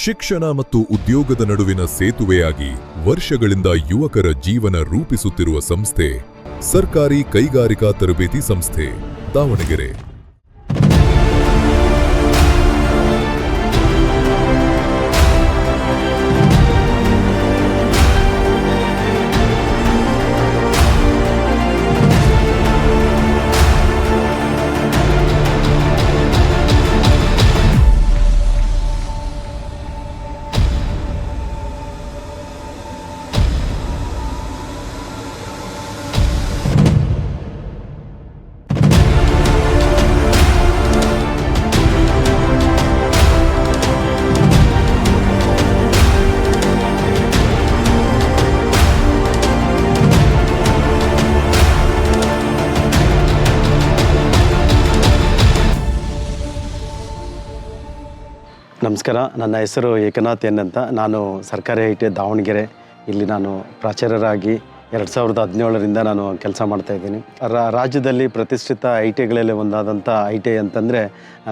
ಶಿಕ್ಷಣ ಮತ್ತು ಉದ್ಯೋಗದ ನಡುವಿನ ಸೇತುವೆಯಾಗಿ ವರ್ಷಗಳಿಂದ ಯುವಕರ ಜೀವನ ರೂಪಿಸುತ್ತಿರುವ ಸಂಸ್ಥೆ ಸರ್ಕಾರಿ ಕೈಗಾರಿಕಾ ತರಬೇತಿ ಸಂಸ್ಥೆ ದಾವಣಗೆರೆ. ನಮಸ್ಕಾರ, ನನ್ನ ಹೆಸರು ಏಕನಾಥ್ ಎನ್ ಅಂತ. ನಾನು ಸರ್ಕಾರಿ ಐ.ಟಿ.ಐ ದಾವಣಗೆರೆ ಇಲ್ಲಿ ನಾನು ಪ್ರಾಚಾರ್ಯರಾಗಿ 2017ರಿಂದ ನಾನು ಕೆಲಸ ಮಾಡ್ತಾಯಿದ್ದೀನಿ. ರಾಜ್ಯದಲ್ಲಿ ಪ್ರತಿಷ್ಠಿತ ಐ.ಟಿ.ಐಗಳಲ್ಲಿ ಒಂದಾದಂಥ ಐ.ಟಿ.ಐ ಅಂತಂದರೆ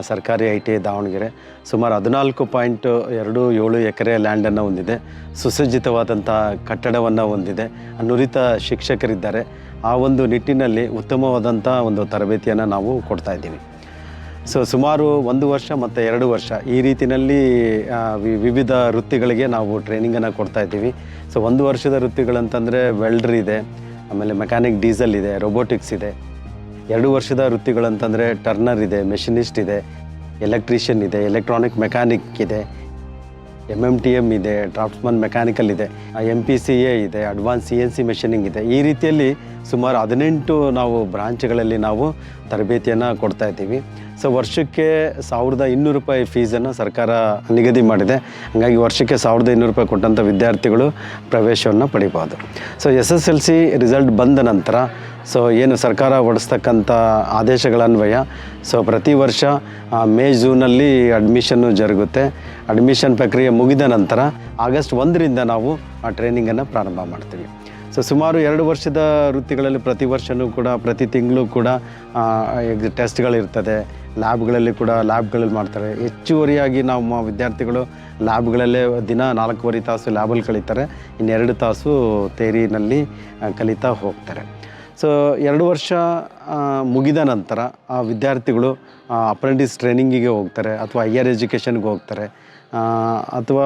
ಸರ್ಕಾರಿ ಐ.ಟಿ.ಐ ದಾವಣಗೆರೆ. ಸುಮಾರು 14.27 ಎಕರೆ ಲ್ಯಾಂಡನ್ನು ಹೊಂದಿದೆ. ಸುಸಜ್ಜಿತವಾದಂಥ ಕಟ್ಟಡವನ್ನು ಹೊಂದಿದೆ. ನುರಿತ ಶಿಕ್ಷಕರಿದ್ದಾರೆ. ಆ ಒಂದು ನಿಟ್ಟಿನಲ್ಲಿ ಉತ್ತಮವಾದಂಥ ಒಂದು ತರಬೇತಿಯನ್ನು ನಾವು ಕೊಡ್ತಾಯಿದ್ದೀವಿ. ಸುಮಾರು 1 ವರ್ಷ ಮತ್ತು 2 ವರ್ಷ ಈ ರೀತಿಯಲ್ಲಿ ವಿವಿಧ ವೃತ್ತಿಗಳಿಗೆ ನಾವು ಟ್ರೈನಿಂಗನ್ನು ಕೊಡ್ತಾಯಿದ್ದೀವಿ. 1 ವರ್ಷದ ವೃತ್ತಿಗಳಂತಂದರೆ ವೆಲ್ಡರ್ ಇದೆ, ಆಮೇಲೆ ಮೆಕ್ಯಾನಿಕ್ ಡೀಸೆಲ್ ಇದೆ, ರೋಬೋಟಿಕ್ಸ್ ಇದೆ. 2 ವರ್ಷದ ವೃತ್ತಿಗಳಂತಂದರೆ ಟರ್ನರ್ ಇದೆ, ಮೆಷಿನಿಸ್ಟ್ ಇದೆ, ಎಲೆಕ್ಟ್ರಿಷಿಯನ್ ಇದೆ, ಎಲೆಕ್ಟ್ರಾನಿಕ್ ಮೆಕ್ಯಾನಿಕ್ ಇದೆ, MMTM ಇದೆ, ಡ್ರಾಫ್ಟ್ಸ್ಮನ್ ಮೆಕ್ಯಾನಿಕಲ್ ಇದೆ, MPCA ಇದೆ, ಅಡ್ವಾನ್ಸ್ CNC ಮೆಷಿನಿಂಗ್ ಇದೆ. ಈ ರೀತಿಯಲ್ಲಿ ಸುಮಾರು 18 ನಾವು ಬ್ರಾಂಚ್ಗಳಲ್ಲಿ ನಾವು ತರಬೇತಿಯನ್ನು ಕೊಡ್ತಾ ಇದ್ದೀವಿ. ವರ್ಷಕ್ಕೆ 1,200 ರೂಪಾಯಿ ಫೀಸನ್ನು ಸರ್ಕಾರ ನಿಗದಿ ಮಾಡಿದೆ. ಹಾಗಾಗಿ ವರ್ಷಕ್ಕೆ 1,200 ರೂಪಾಯಿ ಕೊಟ್ಟಂಥ ವಿದ್ಯಾರ್ಥಿಗಳು ಪ್ರವೇಶವನ್ನು ಪಡಿಬೋದು. SSLC ರಿಸಲ್ಟ್ ಬಂದ ನಂತರ ಏನು ಸರ್ಕಾರ ಹೊರಡಿಸ್ತಕ್ಕಂಥ ಆದೇಶಗಳನ್ವಯ ಪ್ರತಿ ವರ್ಷ ಮೇ ಜೂನಲ್ಲಿ ಅಡ್ಮಿಷನ್ನು ಜರುಗುತ್ತೆ. ಅಡ್ಮಿಷನ್ ಪ್ರಕ್ರಿಯೆ ಮುಗಿದ ನಂತರ ಆಗಸ್ಟ್ 1ರಿಂದ ನಾವು ಆ ಟ್ರೈನಿಂಗನ್ನು ಪ್ರಾರಂಭ ಮಾಡ್ತೀವಿ. ಸುಮಾರು 2 ವರ್ಷದ ವೃತ್ತಿಗಳಲ್ಲಿ ಪ್ರತಿ ವರ್ಷವೂ ಕೂಡ ಪ್ರತಿ ತಿಂಗಳು ಕೂಡ ಟೆಸ್ಟ್ಗಳಿರ್ತದೆ. ಲ್ಯಾಬ್ಗಳಲ್ಲಿ ಕೂಡ ಲ್ಯಾಬ್ಗಳಲ್ಲಿ ಮಾಡ್ತಾರೆ. ಹೆಚ್ಚುವರಿಯಾಗಿ ನಮ್ಮ ವಿದ್ಯಾರ್ಥಿಗಳು ಲ್ಯಾಬ್ಗಳಲ್ಲೇ ದಿನ 4.25 ತಾಸು ಲ್ಯಾಬಲ್ಲಿ ಕಳೀತಾರೆ. ಇನ್ನು 2 ತಾಸು ಥಿಯರಿನಲ್ಲಿ ಕಲಿತಾ ಹೋಗ್ತಾರೆ. 2 ವರ್ಷ ಮುಗಿದ ನಂತರ ಆ ವಿದ್ಯಾರ್ಥಿಗಳು ಅಪ್ರೆಂಟಿಸ್ ಟ್ರೈನಿಂಗಿಗೆ ಹೋಗ್ತಾರೆ, ಅಥವಾ ಹೈಯರ್ ಎಜುಕೇಷನ್ಗೆ ಹೋಗ್ತಾರೆ, ಅಥವಾ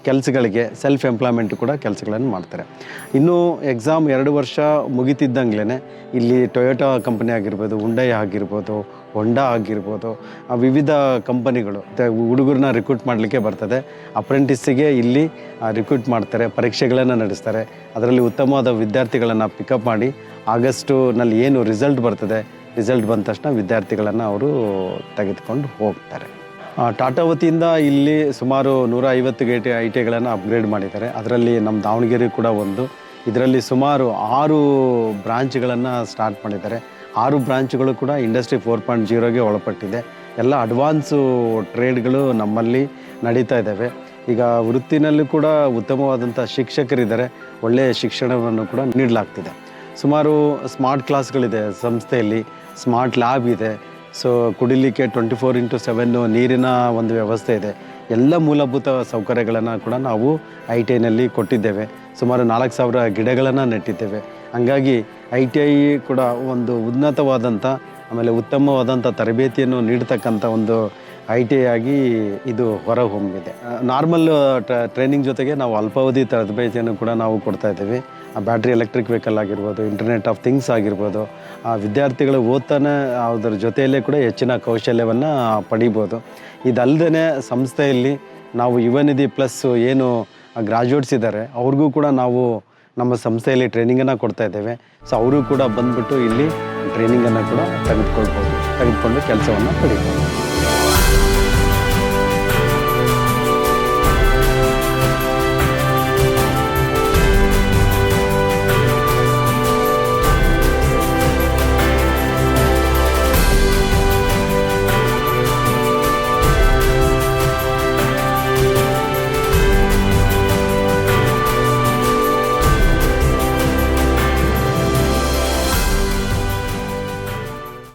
ಕೆಲಸಗಳಿಗೆ ಸೆಲ್ಫ್ ಎಂಪ್ಲಾಯ್ಮೆಂಟ್ ಕೂಡ ಕೆಲಸಗಳನ್ನು ಮಾಡ್ತಾರೆ. ಇನ್ನೂ ಎಕ್ಸಾಮ್ 2 ವರ್ಷ ಮುಗಿತಿದ್ದಂಗ್ಲೇ ಇಲ್ಲಿ ಟೊಯೋಟಾ ಕಂಪನಿ ಆಗಿರ್ಬೋದು, ಹುಂಡೈ ಆಗಿರ್ಬೋದು, ಹೊಂಡಾ ಆಗಿರ್ಬೋದು, ವಿವಿಧ ಕಂಪನಿಗಳು ಹುಡುಗರನ್ನ ರಿಕ್ರೂಟ್ ಮಾಡಲಿಕ್ಕೆ ಬರ್ತದೆ. ಅಪ್ರೆಂಟಿಸ್ಸಿಗೆ ಇಲ್ಲಿ ರಿಕ್ರೂಟ್ ಮಾಡ್ತಾರೆ, ಪರೀಕ್ಷೆಗಳನ್ನು ನಡೆಸ್ತಾರೆ. ಅದರಲ್ಲಿ ಉತ್ತಮವಾದ ವಿದ್ಯಾರ್ಥಿಗಳನ್ನು ಪಿಕಪ್ ಮಾಡಿ ಆಗಸ್ಟುನಲ್ಲಿ ಏನು ರಿಸಲ್ಟ್ ಬರ್ತದೆ, ರಿಸಲ್ಟ್ ಬಂದ ತಕ್ಷಣ ವಿದ್ಯಾರ್ಥಿಗಳನ್ನು ಅವರು ತೆಗೆದುಕೊಂಡು ಹೋಗ್ತಾರೆ. ಟಾಟಾ ವತಿಯಿಂದ ಇಲ್ಲಿ ಸುಮಾರು 150 ಐ.ಟಿ.ಐಗಳನ್ನು ಅಪ್ಗ್ರೇಡ್ ಮಾಡಿದ್ದಾರೆ. ಅದರಲ್ಲಿ ನಮ್ಮ ದಾವಣಗೆರೆ ಕೂಡ ಒಂದು. ಇದರಲ್ಲಿ ಸುಮಾರು 6 ಬ್ರಾಂಚ್ಗಳನ್ನು ಸ್ಟಾರ್ಟ್ ಮಾಡಿದ್ದಾರೆ. 6 ಬ್ರಾಂಚ್ಗಳು ಕೂಡ ಇಂಡಸ್ಟ್ರಿ 4.0ಗೆ ಒಳಪಟ್ಟಿದೆ. ಎಲ್ಲ ಅಡ್ವಾನ್ಸು ಟ್ರೇಡ್ಗಳು ನಮ್ಮಲ್ಲಿ ನಡೀತಾ ಇದ್ದಾವೆ. ಈಗ ವೃತ್ತಿನಲ್ಲೂ ಕೂಡ ಉತ್ತಮವಾದಂಥ ಶಿಕ್ಷಕರಿದ್ದಾರೆ. ಒಳ್ಳೆಯ ಶಿಕ್ಷಣವನ್ನು ಕೂಡ ನೀಡಲಾಗ್ತಿದೆ. ಸುಮಾರು ಸ್ಮಾರ್ಟ್ ಕ್ಲಾಸ್ಗಳಿದೆ ಸಂಸ್ಥೆಯಲ್ಲಿ, ಸ್ಮಾರ್ಟ್ ಲ್ಯಾಬ್ ಇದೆ. ಕುಡಿಲಿಕ್ಕೆ 24x7 ನೀರಿನ ಒಂದು ವ್ಯವಸ್ಥೆ ಇದೆ. ಎಲ್ಲ ಮೂಲಭೂತ ಸೌಕರ್ಯಗಳನ್ನು ಕೂಡ ನಾವು ಐ.ಟಿ.ಐನಲ್ಲಿ ಕೊಟ್ಟಿದ್ದೇವೆ. ಸುಮಾರು 4,000 ಗಿಡಗಳನ್ನು ನೆಟ್ಟಿದ್ದೇವೆ. ಹಾಗಾಗಿ ಐ.ಟಿ.ಐ ಕೂಡ ಒಂದು ಉನ್ನತವಾದಂಥ ಆಮೇಲೆ ಉತ್ತಮವಾದಂಥ ತರಬೇತಿಯನ್ನು ನೀಡ್ತಕ್ಕಂಥ ಒಂದು ಐ.ಟಿ.ಐ ಆಗಿ ಇದು ಹೊರಹೊಮ್ಮಿದೆ. ನಾರ್ಮಲ್ ಟ್ರೈನಿಂಗ್ ಜೊತೆಗೆ ನಾವು ಅಲ್ಪಾವಧಿ ತರಬೇತಿಯನ್ನು ಕೂಡ ನಾವು ಕೊಡ್ತಾ ಇದ್ದೀವಿ. ಬ್ಯಾಟ್ರಿ ಎಲೆಕ್ಟ್ರಿಕ್ ವೆಹಿಕಲ್ ಆಗಿರ್ಬೋದು, ಇಂಟರ್ನೆಟ್ ಆಫ್ ಥಿಂಗ್ಸ್ ಆಗಿರ್ಬೋದು, ವಿದ್ಯಾರ್ಥಿಗಳು ಓದ್ತಾನೆ ಅದರ ಜೊತೆಯಲ್ಲೇ ಕೂಡ ಹೆಚ್ಚಿನ ಕೌಶಲ್ಯವನ್ನು ಪಡಿಬೋದು. ಇದಲ್ಲದೆ ಸಂಸ್ಥೆಯಲ್ಲಿ ನಾವು ಯುವ ನಿಧಿ ಪ್ಲಸ್ ಏನು ಗ್ರಾಜ್ಯುಯೇಟ್ಸ್ ಇದ್ದಾರೆ ಅವ್ರಿಗೂ ಕೂಡ ನಾವು ನಮ್ಮ ಸಂಸ್ಥೆಯಲ್ಲಿ ಟ್ರೈನಿಂಗನ್ನು ಕೊಡ್ತಾ ಇದ್ದೇವೆ. ಅವರು ಕೂಡ ಬಂದುಬಿಟ್ಟು ಇಲ್ಲಿ ಟ್ರೈನಿಂಗನ್ನು ಕೂಡ ತೆಗೆದುಕೊಂಡು ಕೆಲಸವನ್ನು ಪಡಿಬೋದು.